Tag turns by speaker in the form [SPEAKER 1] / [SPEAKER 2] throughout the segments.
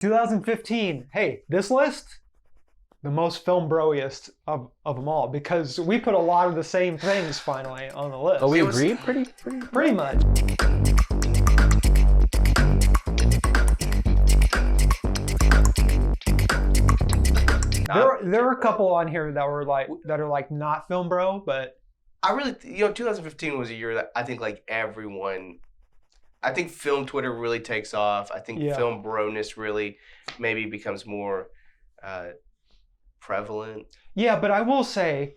[SPEAKER 1] 2015. Hey, this list, the most film broiest of them all, because we put a lot of the same things finally on the list.
[SPEAKER 2] Oh, we agree
[SPEAKER 1] pretty much. There are a couple on here that are like not film bro, but
[SPEAKER 3] I really, 2015 was a year that I think like everyone, I think film Twitter really takes off. I think film broness really maybe becomes more prevalent.
[SPEAKER 1] Yeah, but I will say,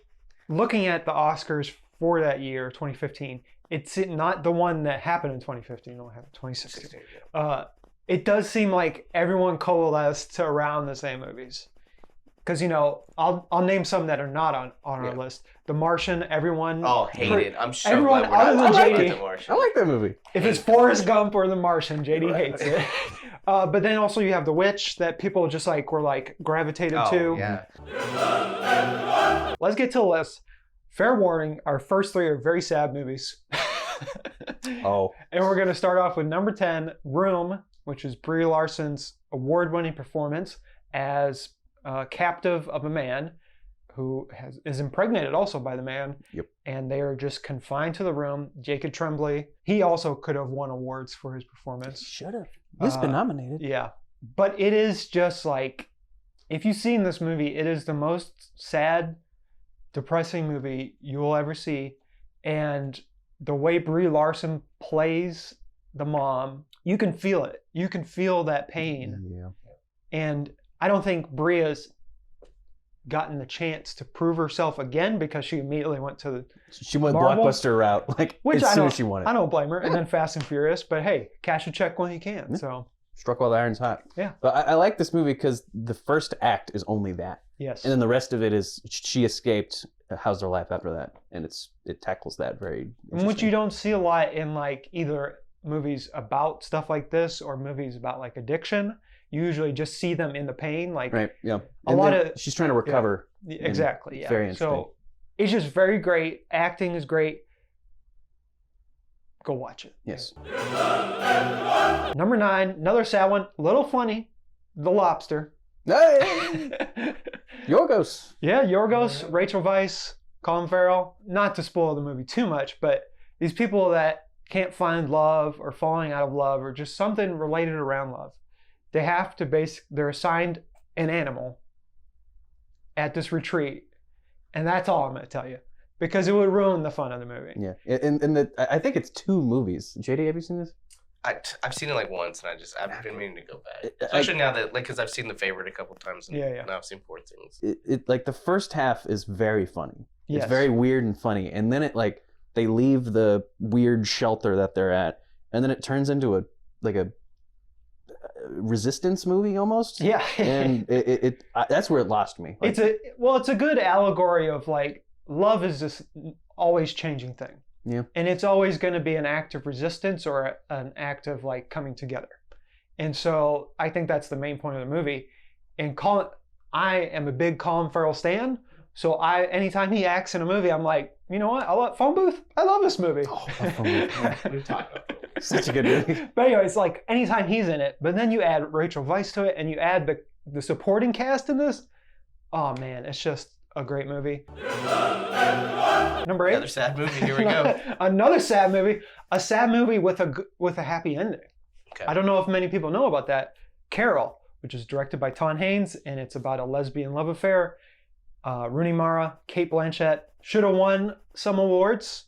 [SPEAKER 1] looking at the Oscars for that year, 2015, it's not the one that happened in 2015. It happened in 2016. It does seem like everyone coalesced around the same movies. Because, I'll name some that are not on our list. The Martian, everyone...
[SPEAKER 3] Oh, hated. I'm so
[SPEAKER 1] everyone
[SPEAKER 3] glad we're not
[SPEAKER 1] other than
[SPEAKER 3] talking
[SPEAKER 1] JD.
[SPEAKER 3] The Martian.
[SPEAKER 2] I like that movie.
[SPEAKER 1] If it's Forrest Gump or The Martian, JD hates it. But then also you have The Witch that people just were gravitated to.
[SPEAKER 3] Yeah.
[SPEAKER 1] Let's get to the list. Fair warning, our first three are very sad movies.
[SPEAKER 2] Oh.
[SPEAKER 1] And we're going to start off with number 10, Room, which is Brie Larson's award-winning performance as captive of a man who is impregnated also by the man.
[SPEAKER 2] Yep.
[SPEAKER 1] And they are just confined to the room. Jacob Tremblay, he also could have won awards for his performance.
[SPEAKER 2] Should have. He's been nominated.
[SPEAKER 1] Yeah. But it is just if you've seen this movie, it is the most sad, depressing movie you will ever see. And the way Brie Larson plays the mom, you can feel it. You can feel that pain.
[SPEAKER 2] Yeah.
[SPEAKER 1] And I don't think Bria's gotten the chance to prove herself again because she immediately went to the
[SPEAKER 2] She went
[SPEAKER 1] Marvel
[SPEAKER 2] blockbuster route, as soon as she wanted.
[SPEAKER 1] I don't blame her. And then Fast and Furious, but hey, cash a check when you can. Yeah. So
[SPEAKER 2] struck while the iron's hot.
[SPEAKER 1] Yeah.
[SPEAKER 2] But I like this movie because the first act is only that.
[SPEAKER 1] Yes.
[SPEAKER 2] And then the rest of it is she escaped. How's their life after that? And it tackles that very.
[SPEAKER 1] Which you don't see a lot in either movies about stuff like this or movies about addiction. You usually just see them in the pain,
[SPEAKER 2] right. Yeah. She's trying to recover.
[SPEAKER 1] Yeah, exactly. Yeah.
[SPEAKER 2] Very interesting.
[SPEAKER 1] So it's just very great. Acting is great. Go watch it.
[SPEAKER 2] Yes.
[SPEAKER 1] Number 9, another sad one, a little funny, The Lobster.
[SPEAKER 2] Hey! Yorgos.
[SPEAKER 1] Yeah, Yorgos, Rachel Weisz, Colin Farrell. Not to spoil the movie too much, but these people that can't find love or falling out of love or just something related around love. They have to they're assigned an animal at this retreat. And that's all I'm going to tell you. Because it would ruin the fun of the movie.
[SPEAKER 2] Yeah. I think it's 2 movies. JD, have you seen this?
[SPEAKER 3] I've seen it once, and I've been meaning to go back. Especially now that, because I've seen The Favorite a couple times, and now I've seen Poor Things.
[SPEAKER 2] The first half is very funny.
[SPEAKER 1] Yes.
[SPEAKER 2] It's very weird and funny. And then they leave the weird shelter that they're at, and then it turns into a resistance movie almost.
[SPEAKER 1] Yeah.
[SPEAKER 2] And that's where it lost me.
[SPEAKER 1] It's a good allegory of love is this always changing thing.
[SPEAKER 2] Yeah. And
[SPEAKER 1] it's always going to be an act of resistance or an act of coming together. And so I think that's the main point of the movie. And I am a big Colin Farrell stan. So anytime he acts in a movie, I'm like, you know what? Phone Booth. I love this movie.
[SPEAKER 2] Oh, Phone Booth. Yeah. We've talked about it. Such a good movie.
[SPEAKER 1] But anyway, it's anytime he's in it, but then you add Rachel Weisz to it and you add the supporting cast in this. Oh man, it's just a great movie. Number 8.
[SPEAKER 3] Another sad movie. Here we go.
[SPEAKER 1] Another sad movie. A sad movie with a happy ending.
[SPEAKER 3] Okay.
[SPEAKER 1] I don't know if many people know about that. Carol, which is directed by Tom Haynes, and it's about a lesbian love affair. Rooney Mara, Cate Blanchett should have won some awards.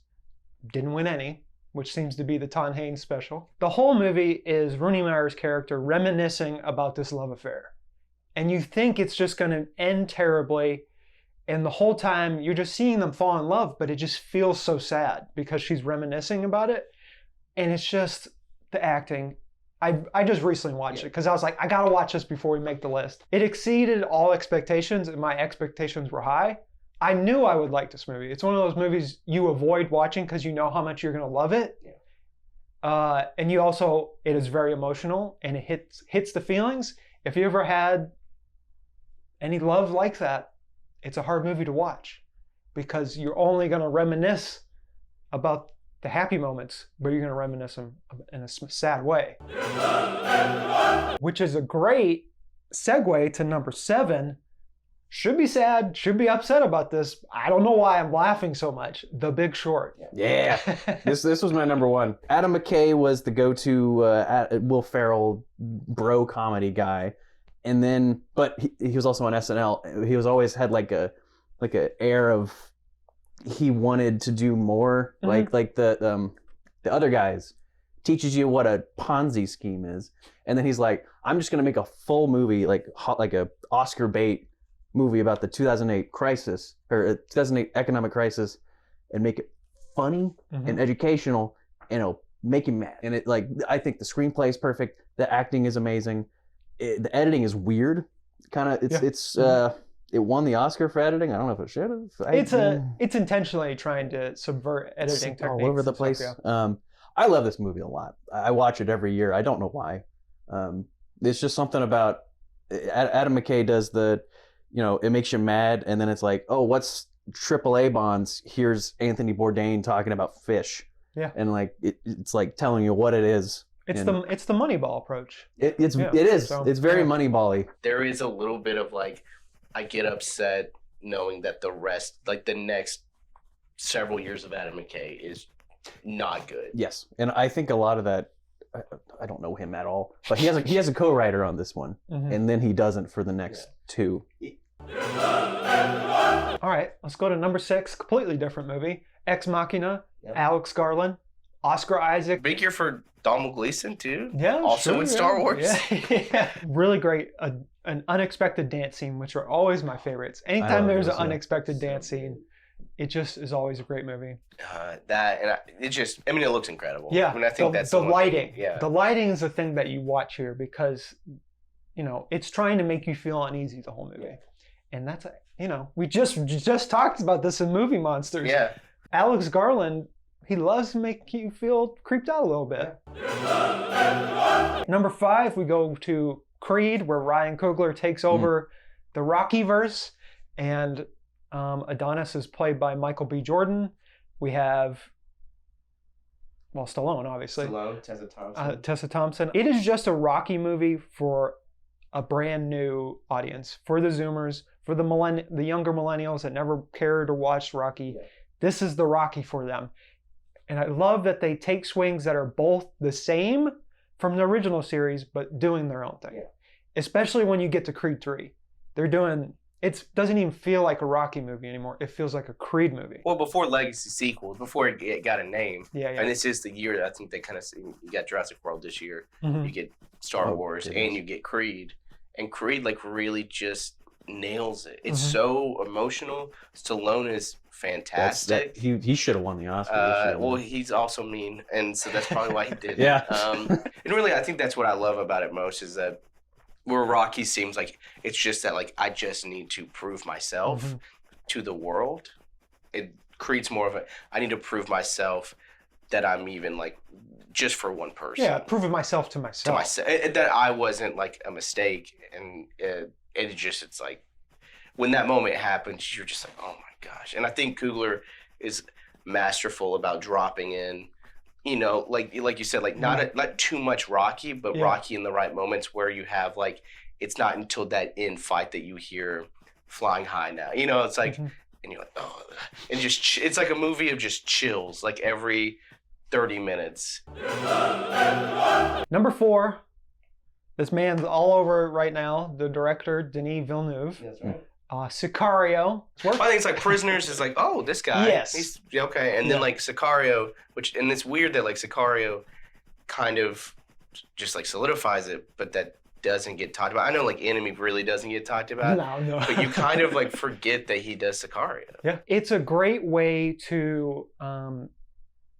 [SPEAKER 1] Didn't win any, which seems to be the Tom Haynes special. The whole movie is Rooney Mara's character reminiscing about this love affair. And you think it's just going to end terribly. And the whole time you're just seeing them fall in love, but it just feels so sad because she's reminiscing about it. And it's just the acting. I just recently watched it because I was like, I got to watch this before we make the list. It exceeded all expectations and my expectations were high. I knew I would like this movie. It's one of those movies you avoid watching because you know how much you're going to love it. Yeah. And it is very emotional and it hits the feelings. If you ever had any love like that, it's a hard movie to watch because you're only going to reminisce about the happy moments, but you're going to reminisce them in a sad way. Which is a great segue to number 7. Should be sad, should be upset about this. I don't know why I'm laughing so much. The Big Short.
[SPEAKER 2] Yeah. This was my number 1. Adam McKay was the go-to Will Ferrell bro comedy guy. And then, but he was also on SNL. He was always had like a air of he wanted to do more.
[SPEAKER 1] Mhm.
[SPEAKER 2] Like the other guys teaches you what a Ponzi scheme is, and then he's like, I'm just gonna make a full movie like a Oscar bait movie about the 2008 crisis or 2008 economic crisis, and make it funny and educational, and it'll make you mad. And it like I think the screenplay is perfect. The acting is amazing. The editing is weird. Kind of it won the Oscar for editing. I don't know if it should have.
[SPEAKER 1] It's intentionally trying to subvert editing
[SPEAKER 2] it's
[SPEAKER 1] techniques
[SPEAKER 2] all over the
[SPEAKER 1] and
[SPEAKER 2] place.
[SPEAKER 1] stuff, yeah.
[SPEAKER 2] I love this movie a lot. I watch it every year. I don't know why. It's just something about Adam McKay does it makes you mad, and then it's like, oh, what's AAA bonds? Here's Anthony Bourdain talking about fish.
[SPEAKER 1] Yeah.
[SPEAKER 2] And like it's like telling you what it is.
[SPEAKER 1] It's the Moneyball approach.
[SPEAKER 2] It is.
[SPEAKER 1] So,
[SPEAKER 2] it's very Moneyball-y.
[SPEAKER 3] There is a little bit of like, I get upset knowing that the rest, like the next several years of Adam McKay is not good.
[SPEAKER 2] Yes, and I think a lot of that, I don't know him at all, but he has a co-writer on this one, and then he doesn't for the next 2.
[SPEAKER 1] All right, let's go to number 6. Completely different movie. Ex Machina. Yep. Alex Garland, Oscar Isaac.
[SPEAKER 3] Big year for Donald Gleason too.
[SPEAKER 1] Yeah,
[SPEAKER 3] also
[SPEAKER 1] sure,
[SPEAKER 3] in Star Wars.
[SPEAKER 1] Yeah. Really great. An unexpected dance scene, which are always my favorites. Anytime there's an unexpected dance scene, it just is always a great movie.
[SPEAKER 3] It looks incredible.
[SPEAKER 1] Yeah,
[SPEAKER 3] I mean, I think that's
[SPEAKER 1] the lighting.
[SPEAKER 3] Yeah,
[SPEAKER 1] the lighting is the thing that you watch here because, it's trying to make you feel uneasy the whole movie, and that's we just talked about this in Movie Monsters.
[SPEAKER 3] Yeah,
[SPEAKER 1] Alex Garland, he loves to make you feel creeped out a little bit. Number 5, we go to Creed, where Ryan Coogler takes over the Rocky-verse, and Adonis is played by Michael B. Jordan. We have, Stallone, obviously.
[SPEAKER 3] Stallone, Tessa Thompson.
[SPEAKER 1] Tessa Thompson. It is just a Rocky movie for a brand new audience, for the Zoomers, for the younger millennials that never cared or watched Rocky. Yeah. This is the Rocky for them. And I love that they take swings that are both the same from the original series, but doing their own thing. Yeah. Especially when you get to Creed 3. It doesn't even feel like a Rocky movie anymore. It feels like a Creed movie.
[SPEAKER 3] Well, before Legacy sequels, before it got a name.
[SPEAKER 1] Yeah.
[SPEAKER 3] And this is the year that I think they kind of, you got Jurassic World this year. You get Star Wars, and you get Creed. And Creed, like, really just nails it. It's so emotional. Stallone is fantastic.
[SPEAKER 2] He should have won the Oscar.
[SPEAKER 3] Well, he's also mean, and so that's probably why he did.
[SPEAKER 2] Yeah.
[SPEAKER 3] And really, I think that's what I love about it most is that where Rocky seems like it's just that, like, I just need to prove myself to the world. It creates more of I need to prove myself that I'm even, like, just for one person.
[SPEAKER 1] Yeah, proving myself to myself.
[SPEAKER 3] That I wasn't, like, a mistake. And it's like, when that moment happens, you're just like, oh my gosh. And I think Coogler is masterful about dropping in, like you said, like not too much Rocky, but Rocky in the right moments where you have, like, it's not until that end fight that you hear Flying High Now. It's like, and you're like, oh, and just it's like a movie of just chills, like every 30 minutes.
[SPEAKER 1] Number 4. This man's all over it right now. The director, Denis Villeneuve.
[SPEAKER 3] That's right.
[SPEAKER 1] Sicario.
[SPEAKER 3] I think it's like Prisoners is like, oh, this guy.
[SPEAKER 1] Yes.
[SPEAKER 3] He's okay. And then like Sicario, and it's weird that like Sicario kind of just like solidifies it, but that doesn't get talked about. I know like Enemy really doesn't get talked about.
[SPEAKER 1] No.
[SPEAKER 3] But you kind of like forget that he does Sicario.
[SPEAKER 1] Yeah. It's a great way to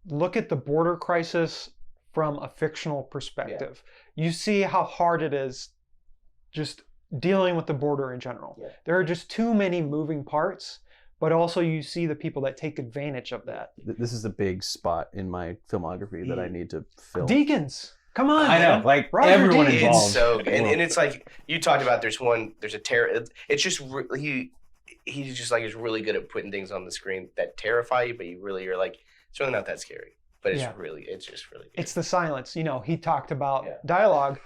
[SPEAKER 1] look at the border crisis from a fictional perspective. Yeah. You see how hard it is just dealing with the border in general. Yeah. There are just too many moving parts, but also you see the people that take advantage of that.
[SPEAKER 2] This is a big spot in my filmography that I need to fill.
[SPEAKER 1] Deacons, come on!
[SPEAKER 2] I know, like Roger everyone
[SPEAKER 1] Deakins.
[SPEAKER 2] involved.
[SPEAKER 3] It's so good. And it's like you talked about. There's a terror. It's just he's just like is really good at putting things on the screen that terrify you, but you really are like it's really not that scary. but it's
[SPEAKER 1] Yeah.
[SPEAKER 3] just really good.
[SPEAKER 1] It's the silence. You know, he talked about
[SPEAKER 3] Yeah.
[SPEAKER 1] dialogue.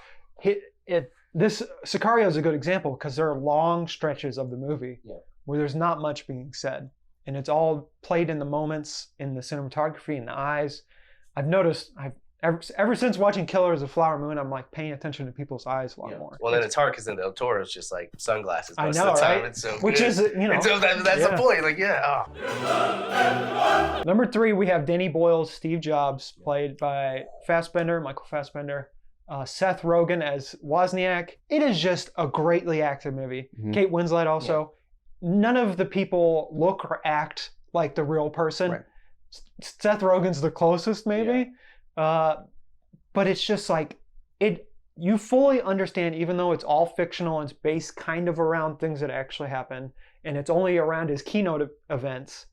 [SPEAKER 1] This Sicario is a good example because there are long stretches of the movie where there's not much being said, and it's all played in the moments, in the cinematography, in the eyes. I've noticed. Ever since watching Killers of Flower Moon, I'm like paying attention to people's eyes a lot more.
[SPEAKER 3] Well, then it's hard because then Del Toro's just like sunglasses
[SPEAKER 1] I
[SPEAKER 3] most
[SPEAKER 1] know,
[SPEAKER 3] of the time.
[SPEAKER 1] right?
[SPEAKER 3] It's so
[SPEAKER 1] Which
[SPEAKER 3] good.
[SPEAKER 1] is, you know,
[SPEAKER 3] And so that's the point. Like,
[SPEAKER 1] Number 3, we have Danny Boyle's Steve Jobs, played by Michael Fassbender. Seth Rogen as Wozniak. It is just a greatly acted movie.
[SPEAKER 2] Mhm.
[SPEAKER 1] Kate Winslet also. None of the people look or act like the real person.
[SPEAKER 2] Right.
[SPEAKER 1] Seth Rogen's the closest, maybe. But it's just like you fully understand, even though it's all fictional and it's based kind of around things that actually happen, and it's only around his keynote events,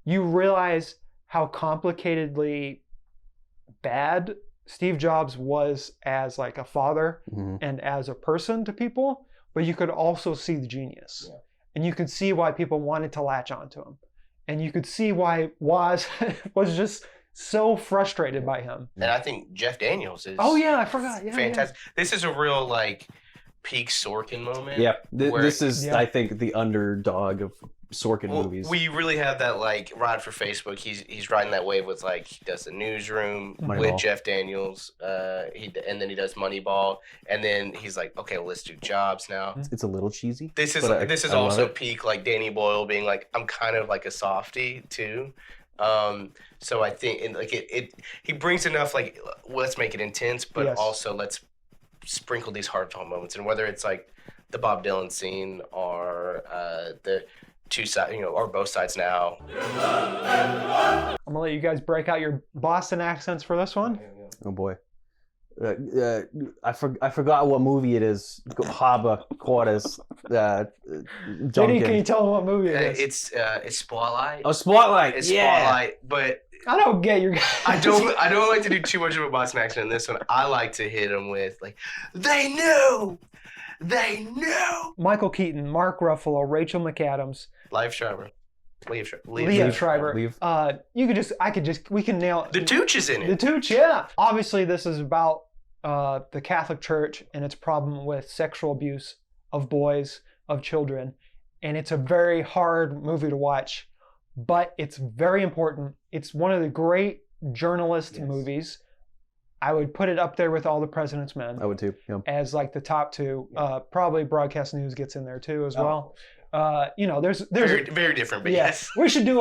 [SPEAKER 1] you realize how complicatedly bad Steve Jobs was as like a father and as a person to people, but you could also see the genius. Yeah. And you could see why people wanted to latch onto him. And you could see why Woz was just so frustrated by him.
[SPEAKER 3] and I think Jeff Daniels is
[SPEAKER 1] Oh yeah, I forgot. Yeah,
[SPEAKER 3] fantastic. This is a real like peak Sorkin moment.
[SPEAKER 2] Yeah,
[SPEAKER 3] where-
[SPEAKER 2] this is, I think, the underdog of Sorkin movies.
[SPEAKER 3] We really have that like ride for Facebook. He's riding that wave with like he does the Newsroom
[SPEAKER 2] Moneyball.
[SPEAKER 3] with Jeff Daniels. And then he does Moneyball, and then he's like, okay, well, let's do Jobs now.
[SPEAKER 2] It's a little cheesy.
[SPEAKER 3] This is
[SPEAKER 2] but
[SPEAKER 3] this is
[SPEAKER 2] I love
[SPEAKER 3] also
[SPEAKER 2] it.
[SPEAKER 3] peak like Danny Boyle being like, I'm kind of like a softie too. So I think he brings enough like let's make it intense, but
[SPEAKER 1] Yes.
[SPEAKER 3] also let's sprinkle these heartfelt moments, and whether it's like the Bob Dylan scene or the two sides, or both sides now.
[SPEAKER 1] I'm gonna let you guys break out your Boston accents for this one.
[SPEAKER 2] Oh boy. I forgot what movie it is. Harbor Quarters.
[SPEAKER 1] JD, can you tell them what movie it is?
[SPEAKER 3] It's Spotlight.
[SPEAKER 2] Oh, Spotlight.
[SPEAKER 3] It's
[SPEAKER 2] yeah.
[SPEAKER 3] Spotlight, but
[SPEAKER 1] I don't get your guys.
[SPEAKER 3] I don't like to do too much of a Boston accent in this one. I like to hit them with like, they knew.
[SPEAKER 1] Michael Keaton, Mark Ruffalo, Rachel McAdams,
[SPEAKER 3] Liev Schreiber.
[SPEAKER 1] Liev Schreiber.
[SPEAKER 2] Liev.
[SPEAKER 1] We can nail
[SPEAKER 3] The Tooch is in
[SPEAKER 1] The
[SPEAKER 3] it.
[SPEAKER 1] Tooch, yeah. Obviously, this is about the Catholic Church and its problem with sexual abuse of boys, of children. And it's a very hard movie to watch, but it's very important. It's one of the great journalist movies. I would put it up there with All the President's Men.
[SPEAKER 2] I would too. Yeah.
[SPEAKER 1] As like the top two. Probably Broadcast News gets in there too as well. There's
[SPEAKER 3] Very, very different, but yes.
[SPEAKER 1] we should do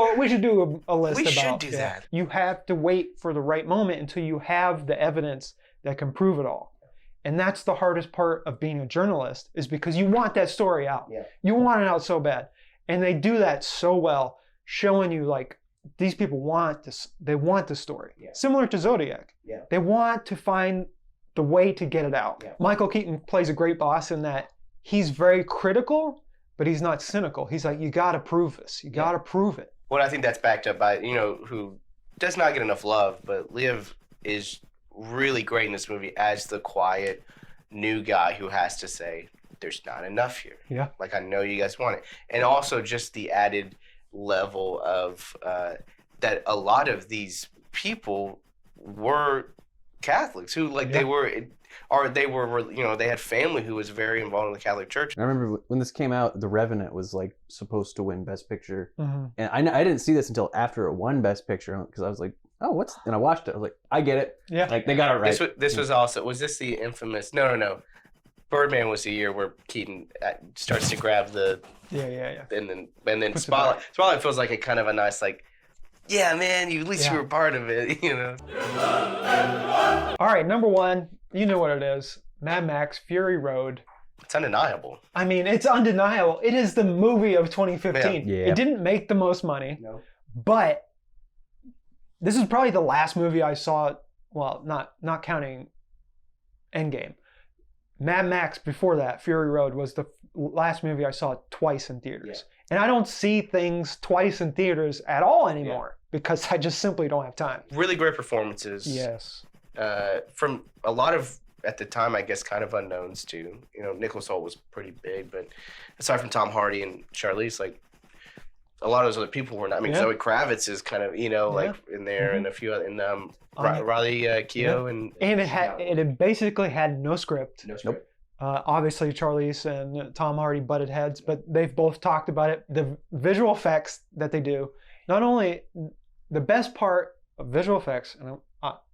[SPEAKER 1] a list
[SPEAKER 3] We
[SPEAKER 1] about
[SPEAKER 3] should do that.
[SPEAKER 1] You have to wait for the right moment until you have the evidence that can prove it all. And that's the hardest part of being a journalist, is because you want that story out.
[SPEAKER 3] Yeah.
[SPEAKER 1] You want it out so bad. And they do that so well, showing you like these people want this, they want the story.
[SPEAKER 3] Yeah.
[SPEAKER 1] Similar to Zodiac.
[SPEAKER 3] Yeah.
[SPEAKER 1] They want to find the way to get it out.
[SPEAKER 3] Yeah.
[SPEAKER 1] Michael Keaton plays a great boss in that he's very critical, but he's not cynical. He's like, you got to prove this. You got to prove it.
[SPEAKER 3] Well, I think that's backed up by, who does not get enough love, but Liv is really great in this movie as the quiet new guy who has to say, there's not enough here.
[SPEAKER 1] Yeah.
[SPEAKER 3] Like, I know you guys want it. And also just the added level of that a lot of these people were Catholics who they had family who was very involved in the Catholic Church.
[SPEAKER 2] I remember when this came out, The Revenant was like supposed to win Best Picture,
[SPEAKER 1] Mm-hmm.
[SPEAKER 2] and I didn't see this until after it won Best Picture because I was like, oh, and I watched it. I was like, I get it.
[SPEAKER 1] Yeah.
[SPEAKER 2] Like they got it right.
[SPEAKER 3] This was also, was this the infamous? No. Birdman was the year where Keaton starts to grab the
[SPEAKER 1] Yeah.
[SPEAKER 3] and then
[SPEAKER 1] Puts it
[SPEAKER 3] Spotlight.
[SPEAKER 1] back.
[SPEAKER 3] Spotlight feels like a kind of a nice like, yeah, man, at least you were part of it,
[SPEAKER 1] All right, number 1, you know what it is. Mad Max Fury Road.
[SPEAKER 3] It's undeniable.
[SPEAKER 1] I mean, it's undeniable. It is the movie of 2015.
[SPEAKER 2] Yeah.
[SPEAKER 1] It didn't make the most money,
[SPEAKER 3] No.
[SPEAKER 1] but this is probably the last movie I saw, well, not counting Endgame. Mad Max before that, Fury Road, was the last movie I saw twice in theaters.
[SPEAKER 3] Yeah.
[SPEAKER 1] And I don't see things twice in theaters at all anymore because I just simply don't have time.
[SPEAKER 3] Really great performances.
[SPEAKER 1] Yes.
[SPEAKER 3] From a lot of, at the time, I guess, kind of unknowns too. Nicholas Hoult was pretty big, but aside from Tom Hardy and Charlize, like, a lot of those other people were not. I mean,
[SPEAKER 1] Yeah.
[SPEAKER 3] Zoe Kravitz is kind of, like in there,
[SPEAKER 1] Mhm.
[SPEAKER 3] and a few other, and Riley Keough and
[SPEAKER 1] it basically had no script.
[SPEAKER 3] no script.
[SPEAKER 1] Obviously, Charlize and Tom Hardy butted heads, but they've both talked about it. The visual effects that they do, not only the best part of visual effects, and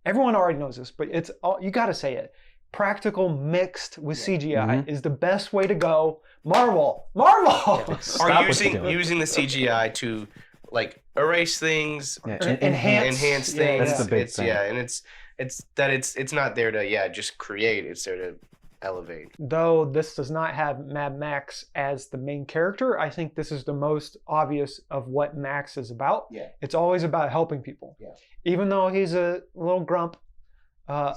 [SPEAKER 1] everyone already knows this, but it's all, you got to say it. Practical mixed with CGI is the best way to go. Marvel.
[SPEAKER 3] Are
[SPEAKER 2] Stop what you're doing.
[SPEAKER 3] using the CGI to like erase things,
[SPEAKER 2] Yeah,
[SPEAKER 3] to
[SPEAKER 1] enhance
[SPEAKER 3] things.
[SPEAKER 2] That's the big thing.
[SPEAKER 3] And it's not there to just create. It's there to elevate.
[SPEAKER 1] Though this does not have Mad Max as the main character, I think this is the most obvious of what Max is about.
[SPEAKER 3] Yeah.
[SPEAKER 1] It's always about helping people.
[SPEAKER 3] Yeah.
[SPEAKER 1] Even though he's a little grump,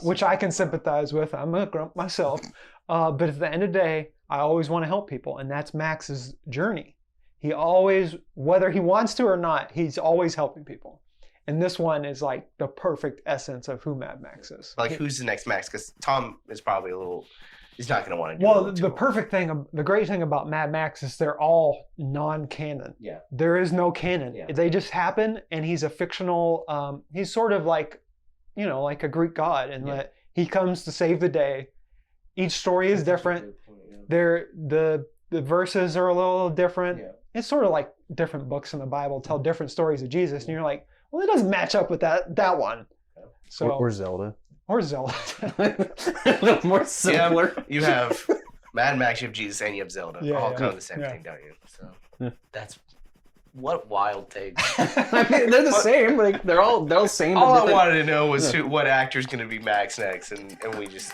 [SPEAKER 1] which I can sympathize with. I'm a grump myself. But at the end of the day, I always want to help people. And that's Max's journey. He always, whether he wants to or not, he's always helping people. And this one is like the perfect essence of who Mad Max is.
[SPEAKER 3] Like, who's the next Max? Because Tom is probably he's not going to want to do
[SPEAKER 1] Well,
[SPEAKER 3] it.
[SPEAKER 1] the great thing about Mad Max is they're all non-canon.
[SPEAKER 3] Yeah.
[SPEAKER 1] There is no canon.
[SPEAKER 3] Yeah.
[SPEAKER 1] They just happen, and he's a fictional, he's sort of like, like a Greek god, and that he comes to save the day. Each story is different. The verses are a little different.
[SPEAKER 3] Yeah.
[SPEAKER 1] It's sort of like different books in the Bible tell different stories of Jesus, and you're like, well, it doesn't match up with that one. So
[SPEAKER 2] Or Zelda.
[SPEAKER 1] or Zelda.
[SPEAKER 2] A little more simpler.
[SPEAKER 3] You have Mad Max, you have Jesus, and you have Zelda.
[SPEAKER 1] Yeah,
[SPEAKER 3] all
[SPEAKER 1] yeah.
[SPEAKER 3] kind of the same
[SPEAKER 1] Yeah.
[SPEAKER 3] thing, don't you? So
[SPEAKER 2] Yeah.
[SPEAKER 3] that's what wild take.
[SPEAKER 2] I mean, they're the same. Like they're all same. but
[SPEAKER 3] All I
[SPEAKER 2] different.
[SPEAKER 3] wanted to know was what actor's going to be Max next, and we just.